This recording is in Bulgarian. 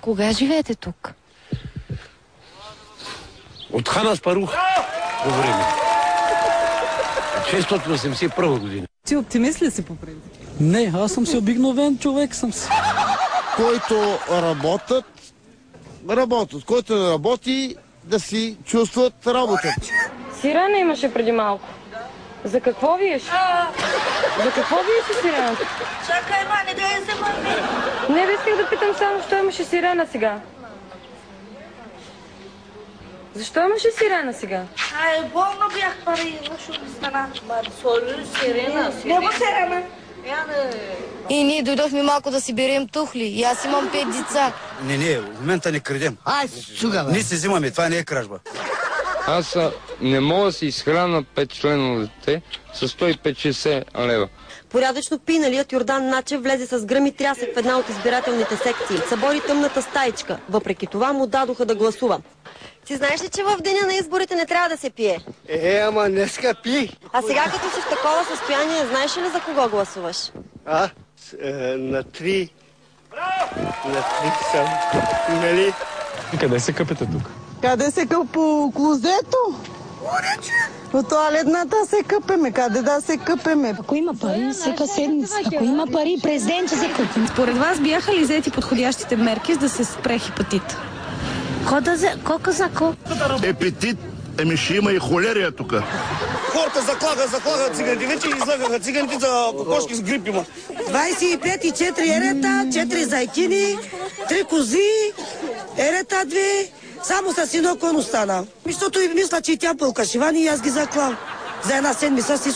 Кога живеете тук? От хан Аспарух по време. 681 година. Ти оптимист ли си по принцип? Не, аз съм си обикновен човек съм си. Който работят. Който не работи, да си чувстват работата. Сирена имаше преди малко. За какво виеш? За какво виеше сирена? Чакай, мани, да я се мърни. Не, бе, исках да питам само, защо имаше сирена сега? Защо имаше сирена сега? Ай, болно бях пари, защо ми стана. Сирена. Нема сирена. И ние дойдохме малко да си берем тухли. И аз имам 5 деца. Не, в момента не крадем. Ай, суга, бе. Ние се взимаме, това не е кражба. Аз не мога да си изхрана 5-члено дете с 150-60 лева. Порядъчно пиналият Йордан Начев влезе с гръм и трясък в една от избирателните секции. Събори тъмната стаичка. Въпреки това му дадоха да гласува. Ти знаеш ли, че в деня на изборите не трябва да се пие? Ама днеска пи. А сега като си в такова състояние, знаеш ли за кого гласуваш? На три съм. Нали? Къде се къпете тук? Къде се къп по клозето? По тоалетната се къпеме. Къде да се къпеме? Ако има пари, всека седмица. Ако има пари, президент ще се къпим. Според вас бяха ли взети подходящите мерки, за да се спре хепатит? Ко? Епетит, ще има и холерия тук. Хората заклаха циганите. Вече излагаха циганите за кокошки с грип има. 25 и 4 ерета, 4 зайчини, 3 кози, ерета 2. Само с едно кон остана. Защото и мисля, че и тя пълка шивани и аз ги заклав. За една седмица си